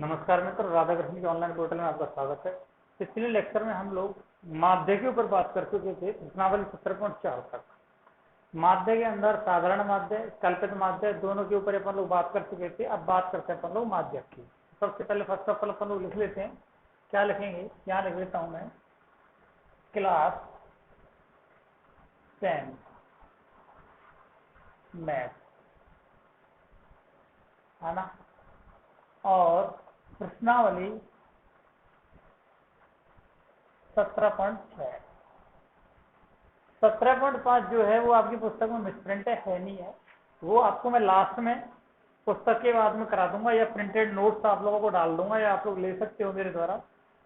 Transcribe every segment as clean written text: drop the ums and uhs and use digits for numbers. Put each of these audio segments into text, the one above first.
नमस्कार मित्र, राधाकृष्ण के online portal में आपका स्वागत है। पिछले लेक्चर में हम लोग माध्य के ऊपर बात कर चुके थे, प्रश्नावली 17.4 तक। माध्य के अंदर साधारण माध्य, कल्पित माध्य दोनों के ऊपर अपन लोग बात कर चुके थे। अब बात करते हैं अपन लोग माध्य की। सबसे पहले फर्स्ट ऑफ ऑल अपन लोग लिख लेते हैं। क्या लिखेंगे? यहाँ लिख लेता हूं मैं, क्लास 10 मैथ, है ना। और प्रश्नावली 17.6। 17.5 जो है वो आपकी पुस्तक में मिसप्रिंट है नहीं है। वो आपको मैं लास्ट में पुस्तक के बाद में करा दूंगा, या प्रिंटेड नोट्स आप लोगों को डाल दूंगा, या आप लोग ले सकते हो मेरे द्वारा।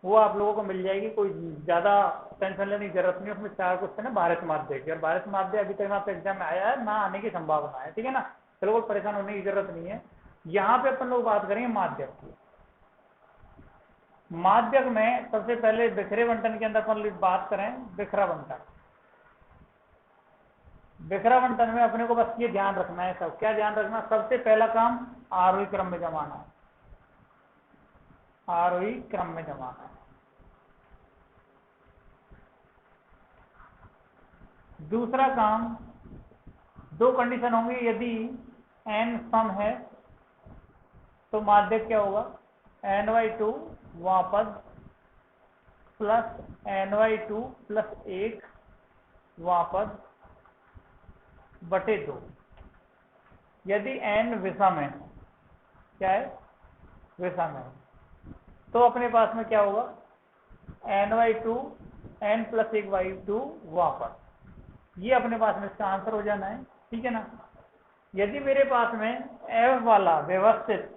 वो आप लोगों को मिल जाएगी, कोई ज्यादा टेंशन लेने की जरूरत नहीं। उसमें 4 क्वेश्चन है भारत माध्य के, और भारत माध्य अभी तक आपके एग्जाम में आया है ना, आने की संभावना है, ठीक है ना। बिल्कुल परेशान होने की जरूरत नहीं है। यहाँ पे अपन लोग बात करेंगे माध्यक की। माध्यक में सबसे पहले बिखरे बंटन के अंदर अपन लोग बात करें, बिखरा बंटन। बिखरा बंटन में अपने को बस ये ध्यान रखना है, सब क्या ध्यान रखना, सबसे पहला काम आरोही क्रम में जमाना है, आरोही क्रम में जमाना है। दूसरा काम, दो कंडीशन होंगी। यदि n सम है तो माध्यक क्या होगा, n/2 वापस प्लस n/2 प्लस 1 वापस बटे 2। यदि n विषम है, क्या है, विषम है, तो अपने पास में क्या होगा, n/2 n प्लस 1/2 वापस। ये अपने पास में इसका आंसर हो जाना है, ठीक है ना। यदि मेरे पास में f वाला व्यवस्थित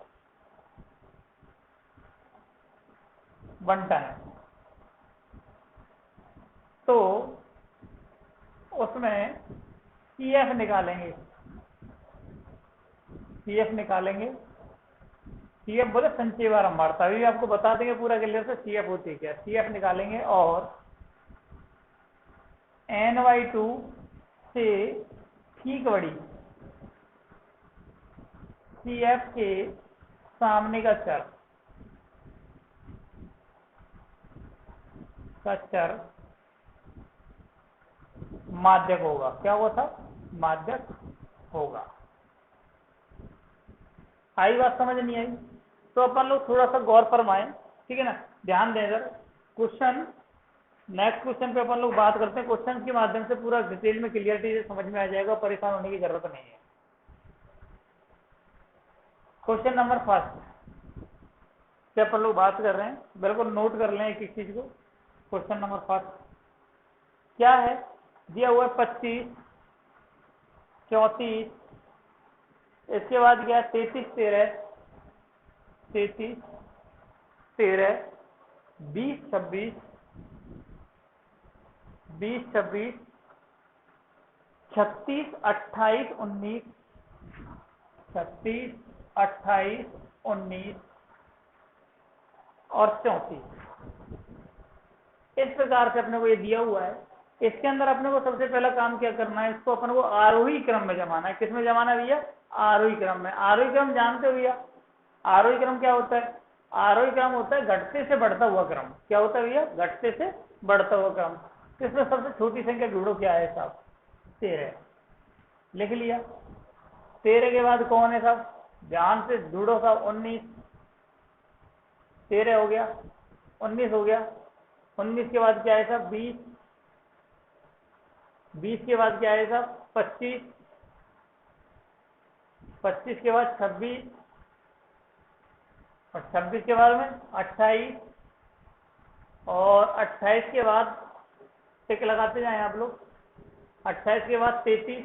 बंटन है तो उसमें CF निकालेंगे, CF निकालेंगे। CF बोले संचय बारंबारता, अभी आपको बता देंगे पूरा क्लियर से CF होती है क्या। CF निकालेंगे और n/2 से ठीक बड़ी CF के सामने का चर माध्यक होगा। क्या हुआ था, माध्यक होगा। आई बात समझ नहीं आई तो अपन लोग थोड़ा सा गौर फरमाएं, ठीक है ना। ध्यान दें इधर। क्वेश्चन, नेक्स्ट क्वेश्चन पे अपन लोग बात करते हैं। क्वेश्चन के माध्यम से पूरा डिटेल में क्लियरिटी से समझ में आ जाएगा, परेशान होने की जरूरत नहीं है। क्वेश्चन नंबर फर्स्ट से अपन लोग बात कर रहे हैं, बिल्कुल नोट कर लें एक एक चीज को। क्वेश्चन नंबर फर्स्ट क्या है, दिया हुआ है 25, 34, इसके बाद क्या है 33, 13, 33, 13, 20, 26, 20, 26, 36, 28, 19, 36, 28, 19 और 34। इस प्रकार से अपने को ये दिया हुआ है। इसके अंदर अपने को सबसे पहला काम क्या करना है, इसको अपन को आरोही क्रम में जमाना है। किस में जमाना है भैया, आरोही क्रम में। आरोही क्रम जानते हो भैया, आरोही क्रम क्या होता है, आरोही क्रम होता है घटते से बढ़ता हुआ क्रम। क्या होता है भैया, घटते से बढ़ता हुआ क्रम। इसमें सबसे छोटी संख्या ढूंढो, क्या है साहब, 13। लिख लिया। 13 के बाद कौन है साहब, ध्यान से ढूंढो साहब, 19। 13 हो गया, 19 हो गया। 19 के बाद क्या है साहब, 20। 20 के बाद क्या है साहब, 25। 25 के बाद 26, और 26 के बाद में 28, और 28 के बाद टिक लगाते जाएं आप लोग। 28 के बाद 33,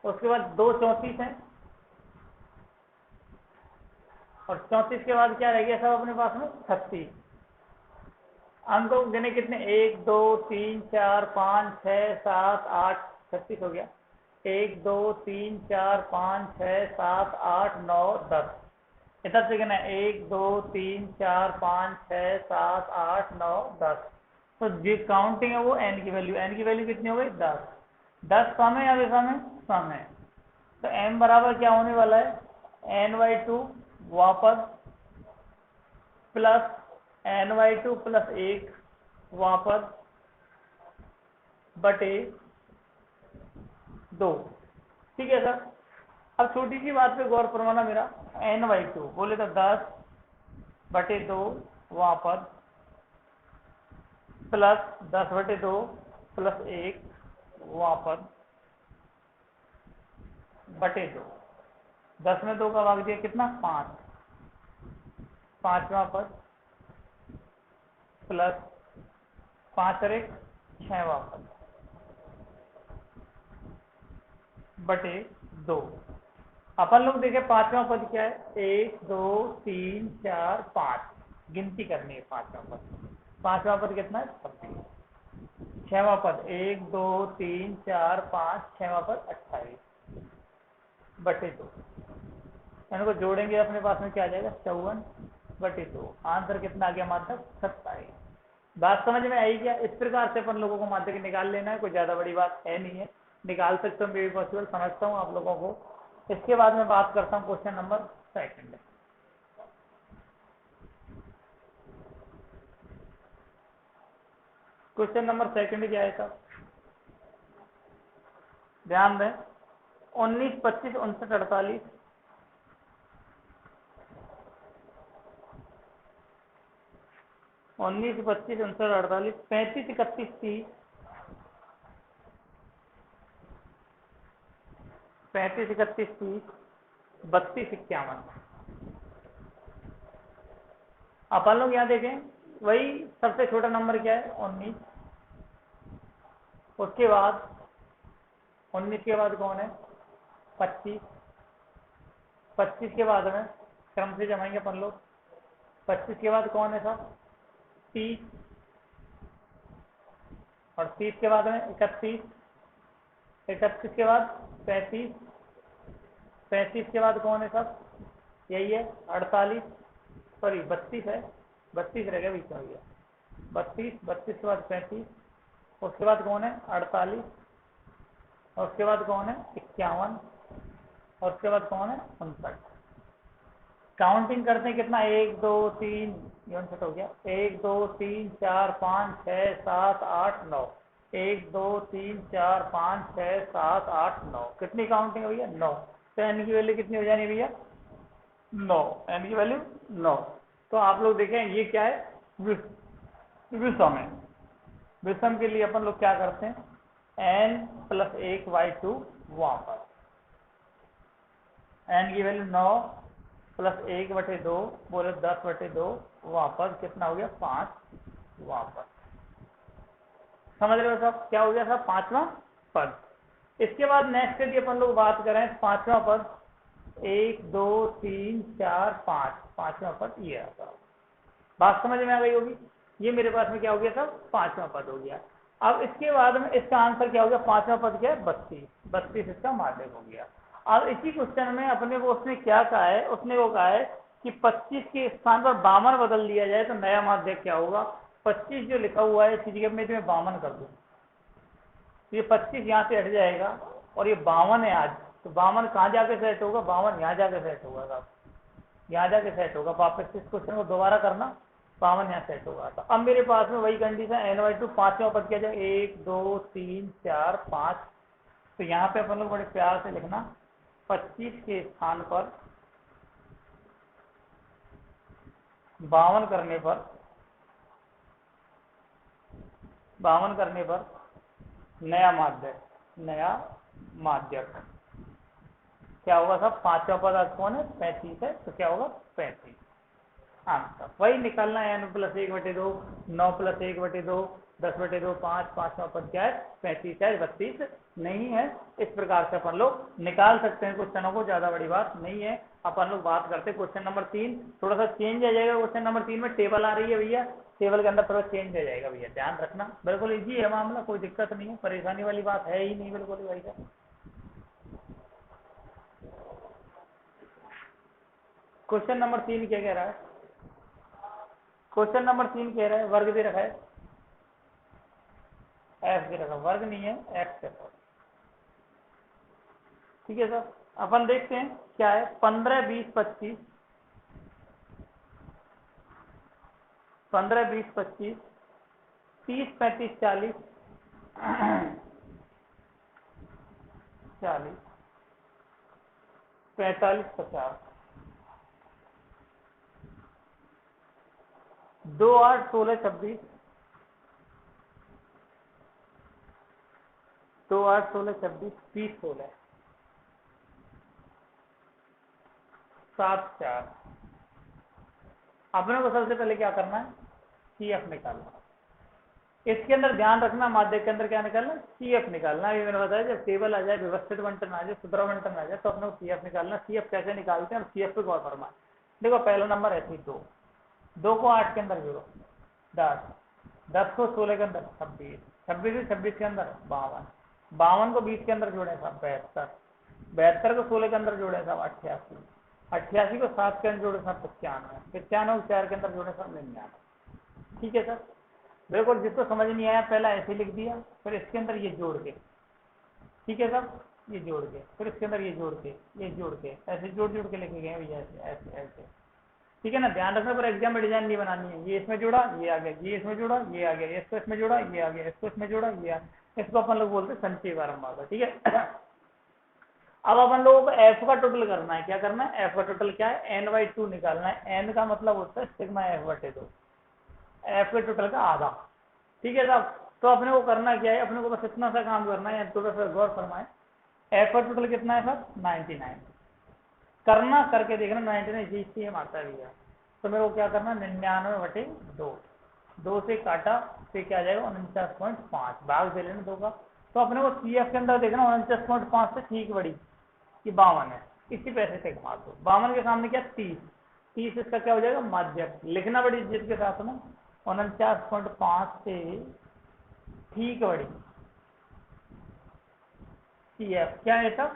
उसके बाद 2 34 हैं, और 34 के बाद क्या रह गया साहब अपने पास में, 36। अंकों गिने कितने, 1 2 3 4 5 6 7 8, 36 हो गया। 1 2 3 4 5 6 7 8 9 10। इधर से गिना 1 2 3 4 5 6 7 8 9 10। तो जो काउंटिंग है वो n की वैल्यू कितनी हो गई, 10। 10 सम है या विषम है, सम है। तो m बराबर क्या होने वाला है, ny2 वापस प्लस ny2 प्लस 1 वापस बटे 2। ठीक है सर। अब छोटी सी बात पे गौर फरमाना मेरा, ny2 बोले तो 10 बटे 2 वापस प्लस 10 बटे 2 प्लस 1 वापस बटे 2। 10 में 2 का भाग दिया कितना 5, 5 वापस प्लस 5 और 1 6 वापस बटे 2। अपन लोग देखें पांचवा पद क्या है, 1 2 3 4 5, गिनती करनी है पांचवा पद। पांचवा पद कितना है 26। छठवां पद 1 2 3 4 5, छठवां पद 28 बटे 2। इनको जोड़ेंगे अपने पास में क्या आ जाएगा 54 बटे 2। आंसर कितना आ गया माध्यक 27। बात समझ में आई क्या? इस प्रकार से अपन लोगों को माध्यक निकाल लेना है, कोई ज्यादा बड़ी बात है नहीं है, निकाल सकते हो, मे भी पॉसिबल, समझता हूँ आप लोगों को। इसके बाद में बात करता हूँ क्वेश्चन नंबर 2। क्वेश्चन नंबर 2 क्या है साहब, ध्यान दें। 19 25 59 48, 19 25 59 48, 35 31 30, 35 31 30, 32 51। अपन लोग यहाँ देखें, वही सबसे छोटा नंबर क्या है 19, उसके बाद 19 के बाद कौन है 25, 25 के बाद में क्रम से जमाएंगे अपन लोग। 25 के बाद कौन है साहब 30, और 30 के बाद में 31, 31 के बाद 35, 35 के बाद कौन है साहब यही है 48, सॉरी 32 है, 32 रह गया बीच में गया, 32, 32 के बाद 35, उसके बाद कौन है 48, और उसके बाद कौन है 51, और उसके बाद कौन है 59। काउंटिंग करते हैं कितना 1 2 3, 59 हो गया, 1 2 3 4 5 6 7 8 9, 1 2 3 4 5 6 7 8 9, कितनी काउंटिंग है भैया 9। तो एन की वैल्यू कितनी हो जानी है भैया 9, एन की वैल्यू 9। तो आप लोग देखें ये क्या है विषम है। विषम के लिए अपन लोग क्या करते हैं n प्लस 1 y2 वापस, n की वैल्यू 9 प्लस 1 बटे 2 बोले 10 बटे 2 वापस कितना हो गया 5 वापस। समझ रहे हो सब क्या हो गया साहब पांचवा पद। इसके बाद नेक्स्ट यदि अपन लोग बात करें पांचवा पद 1 2 3 4 5, पांचवा पद ये आता, बात समझ में आ गई होगी। ये मेरे पास में क्या हो गया साहब पांचवा पद हो गया। अब इसके बाद में इसका आंसर क्या हो गया, पांचवा पद क्या है 32, 32 इसका माध्यक हो गया। अब इसी क्वेश्चन में अपने को उसने क्या कहा है, उसने वो कहा है कि 25 के स्थान पर 52 बदल दिया जाए तो नया माध्यक क्या होगा। 25 जो लिखा हुआ है इसी जगह में मैं 52 कर दूं, ये 25 यहाँ से हट जाएगा और ये 52 है आज, तो 52 कहाँ जाके सेट होगा 52 यहाँ जाके सेट होगा साहब, यहाँ जाके सेट होगा। वापस इस क्वेश्चन को दोबारा करना, 52 यहाँ सेट होगा। तो अब मेरे पास में वही कंडीशन ny2 पांचवा पद किया जाए 1 2 3 4 5, तो यहाँ पे अपन लोग बड़े प्यार से लिखना 25 के स्थान पर 52 करने पर, 52 करने पर नया माध्यक, नया माध्यक क्या होगा साहब पांचवा पद आज कौन है 35 है, तो क्या होगा 35 आंसर। वही निकालना है n प्लस 1 बटे 2, 9 प्लस 1 बटे 2, 10 बटे 2 5, पांचवा पद क्या है 35 है, 32 नहीं है। इस प्रकार से अपन लोग निकाल सकते हैं क्वेश्चनों को, ज्यादा बड़ी बात नहीं है। अपन लोग बात करते हैं क्वेश्चन नंबर 3, थोड़ा सा चेंज आ जाएगा। क्वेश्चन नंबर 3 में टेबल आ रही है भैया, टेबल के अंदर थोड़ा चेंज आ जाएगा भैया, ध्यान रखना। बिल्कुल ईजी है मामला, कोई दिक्कत नहीं है, परेशानी वाली बात है ही नहीं, बिल्कुल भाई साहब। क्वेश्चन नंबर 3 क्या कह रहा है, क्वेश्चन नंबर 3 कह रहा है वर्ग दे रखा है, एफ दे रखा, वर्ग नहीं है एक्स है, ठीक है सर। अपन देखते हैं क्या है। 15, 20, 25, 15, 20, 25, 30, 35, 40, 40, 45, 50, 2, 8, 16, 26, 2, 8, 16, 26, 30, 16, 7, 4। अपने को सबसे पहले क्या करना है, CF निकालना। इसके अंदर ध्यान रखना, माध्यक के अंदर क्या निकालना, CF निकालना। ये मैंने बताया जब टेबल आ जाए, व्यवस्थित बंटन आ जाए, सुधरा बंटन आ जाए, तो अपने को CF निकालना। CF कैसे निकालते हैं और CF पे गौर फरमाए। देखो पहला नंबर ऐसे ही 2, 2 को 8 के अंदर जोड़ो 10, 10 को 16 के अंदर 26, 26 से 26 के अंदर 52, 52 को 20 के अंदर जोड़े साहब 72, 72 को 16 के अंदर जोड़े साहब 88, 88 को 7 के अंदर जोड़े साहब 95, 95 को 4 के अंदर जोड़े साहब 99। ठीक है सर। बिल्कुल, जिसको समझ नहीं आया पहला ऐसे लिख दिया, फिर इसके अंदर ये जोड़ के, ठीक है सर, ये जोड़ के, फिर इसके अंदर ये जोड़ के, ये जोड़ के, ऐसे जोड़ जोड़ के लिखे गए भैया, ऐसे ऐसे ऐसे। ठीक है ना, ध्यान रखना, पर एग्जाम में डिजाइन नहीं बनानी है। ये इसमें जोड़ा, ये आ गया, ये इसमें जोड़ा, ये आ गया, इसको इसमें जोड़ा, ये आ गया, इसको इसमें जोड़ा, ये आ गया। इसको अपन लोग बोलते हैं संचय बारंबार। ठीक है। अब अपन लोगों को एफ का टोटल करना है। क्या करना है, एफ का टोटल क्या है, n/2 निकालना है। n का मतलब होता है सिग्मा f/2, एफ के टोटल का आधा। ठीक है साहब। तो अपने को करना क्या है, अपने को बस इतना सा काम करना है, थोड़ा सा गौर फरमाए। एफ का टोटल कितना है सर, 99। करना करके देखना, 99 GCM आता है। तो मेरे को क्या करना, 99/2, 2 से काटा, फिर क्या आ जाएगा 49.5, भाग दे लेना 2 का। तो अपने को CF के अंदर देखना 49.5 से ठीक बड़ी कि 52 है, इसी पैसे से घुमा दो। 52 के सामने क्या 30, 30 इसका क्या हो जाएगा माध्यक, लिखना बड़ी इज्जत के साथ में 49.5 से ठीक बड़ी CF क्या है तब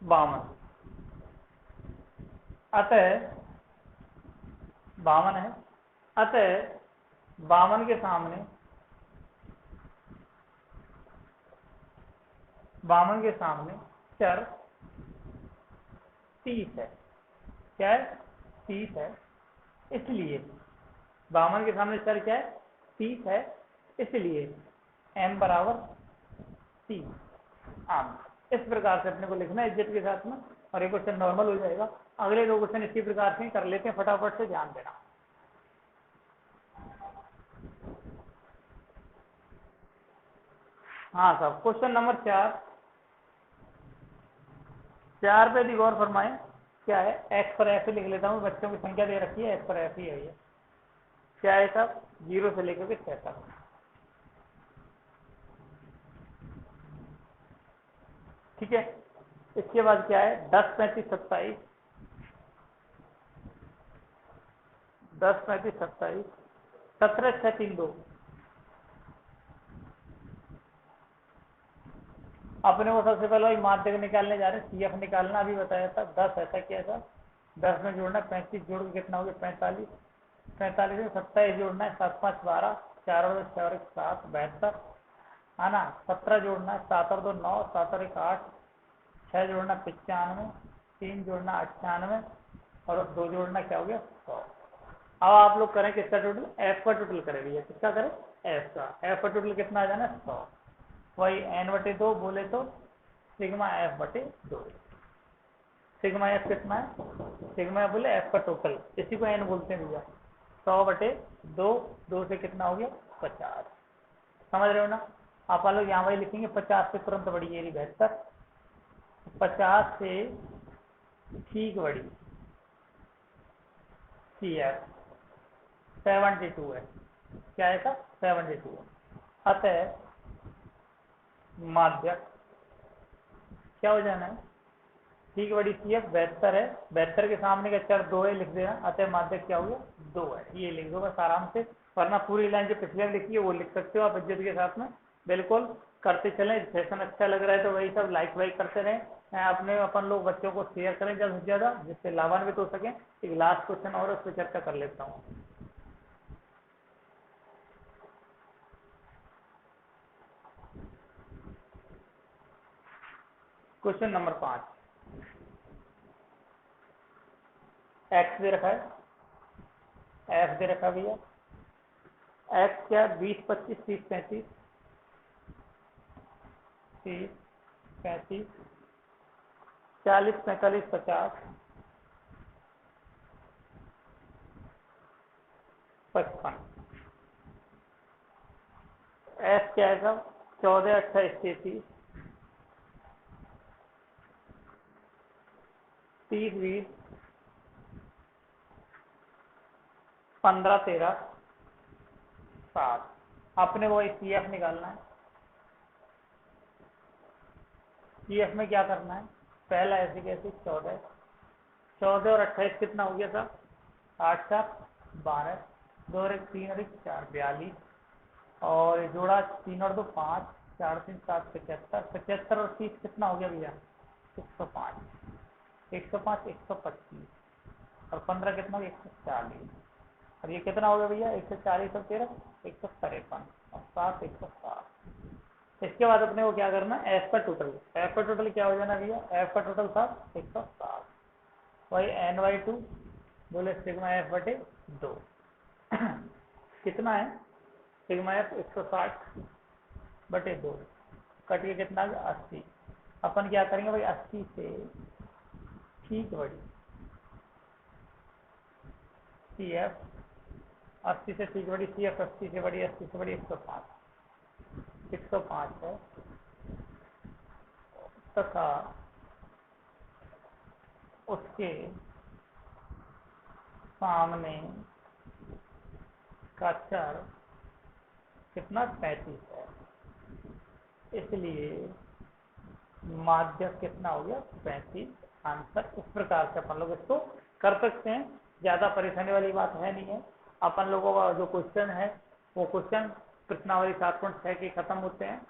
52, अतः 52 है। अतः 52 के सामने, 52 के सामने चर 30 है। क्या है, 30 है। इसलिए 52 के सामने चर क्या है, 30 है। इसलिए m बराबर 30 आम। इस प्रकार से अपने को लिखना है इज्जत के साथ में, और एक क्वेश्चन नॉर्मल हो जाएगा। अगले 2 क्वेश्चन इसी प्रकार से कर लेते हैं, फटाफट से ध्यान देना। हाँ साहब, क्वेश्चन नंबर 4 पे भी गौर फरमाएं। क्या है, x पर f लिख लेता हूँ, बच्चों की संख्या दे रखी है, x पर f ही है ये। क्या है साहब, 0 से लेकर के 6 तक। ठीक है। इसके बाद क्या है, 10, 35, 27, 10, 35, 27, 17, 6, 3, 2। अपने को सबसे पहले माध्यक निकालने जा रहे हैं, CF निकालना अभी बताया था। 10 ऐसा क्या था, 10 में जोड़ना 35, जोड़ के कितना हो गया 45, 45 में 27 जोड़ना है, 7, 5, 12, 4 और 6 और 1, 7, 72 है ना। 17 जोड़ना है, 7 और 2, 9, 7 और 1, 8, 6 जोड़ना 95, 3 जोड़ना 98 और 2 जोड़ना क्या हो गया 100। अब आप लोग करें किसका टोटल, एफ का टोटल करें भैया। किसका करें, एफ का। एफ का टोटल कितना आ जाना है 100। वही n/2 बोले तो सिग्मा f/2। सिग्मा एफ कितना है, सिग्मा एफ बोले एफ का टोटल, इसी को n बोलते हैं भैया। 100/2, 2 से कितना हो गया 50। समझ रहे हो ना। आप लोग यहाँ वही लिखेंगे, 50 से तुरंत बड़ी ये 72, 50 से ठीक बड़ी CF 72 है। क्या है था 72 है। अतः माध्यक क्या हो जाना है, ठीक बड़ी CF 72 है। 72 के सामने का चर 2 है, लिख देना। अतः माध्यक क्या हो गया 2 है। ये लिख दो बस आराम से, वरना पूरी लाइन जो पिछले लिखी है वो लिख सकते हो आप इज्जत के साथ में। बिल्कुल करते चलें। सेशन अच्छा लग रहा है तो वही सब लाइक वाइक करते रहें। अपने अपन लोग बच्चों को शेयर करें ज़्यादा से ज़्यादा, जिससे लाभान्वित हो सकें। एक लास्ट क्वेश्चन और उस पर चर्चा कर लेता हूँ। क्वेश्चन नंबर 5, एक्स दे रखा है, एफ दे रखा है भैया, एक्स क्या 20 25 30 35 30 35 40 45 50 55। एफ क्या है सब 14 28 33 30 20 15 13 7। अपने वो सी एफ निकालना है। सी एफ में क्या करना है, पहला ऐसे कैसे 14 14 और 28 कितना हो गया था, 8 4 12, 2 और 1 3 और 1 4 42, और जोड़ा 3 और 2 5 4 3 7 75, 75 और 30 कितना हो गया भैया 105, 105 125 और 15 कितना हो गया 140, और ये कितना हो गया भैया 140 और 13 153 और 7 107। इसके बाद अपने को क्या करना है, एफ का टोटल, एफ का टोटल क्या हो जाना भैया, एफ का टोटल था 107, वही एन बाई 2 बोले सिग्मा एफ बटे 2 कितना है सिग्मा एफ 160 बटे 2 कटिए कितना 80। अपन क्या करेंगे भाई 80 से ठीक बड़ी सी एफ, 80 से ठीक बड़ी सी एफ 80 से बड़ी 80 से बड़ी 105 है तथा उसके सामने का चर कितना 35 है, इसलिए माध्य कितना हो गया 35 आंसर। इस प्रकार से अपन लोग इसको कर सकते हैं, ज़्यादा परेशानी वाली बात है नहीं है। अपन लोगों का जो क्वेश्चन है वो क्वेश्चन प्रश्नावली 7.6 के खत्म होते हैं।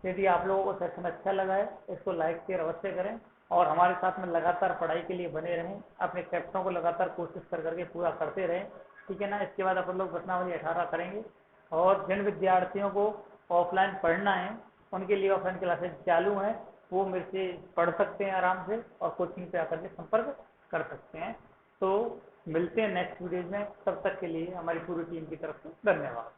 यदि आप लोगों को सेशन अच्छा लगा है इसको लाइक शेयर अवश्य करें और हमारे साथ में लगातार पढ़ाई के लिए बने रहें, अपने चैप्टरों को लगातार कोशिश कर करके पूरा करते रहें, ठीक है ना। इसके बाद अपन लोग प्रश्नावली 18 करेंगे और जिन विद्यार्थियों को ऑफलाइन पढ़ना है उनके लिए ऑफलाइन क्लासेज चालू हैं, वो मेरे से पढ़ सकते हैं आराम से और कोचिंग पे आकर के संपर्क कर सकते हैं। तो मिलते हैं नेक्स्ट वीडियो में, तब तक के लिए हमारी पूरी टीम की तरफ से धन्यवाद।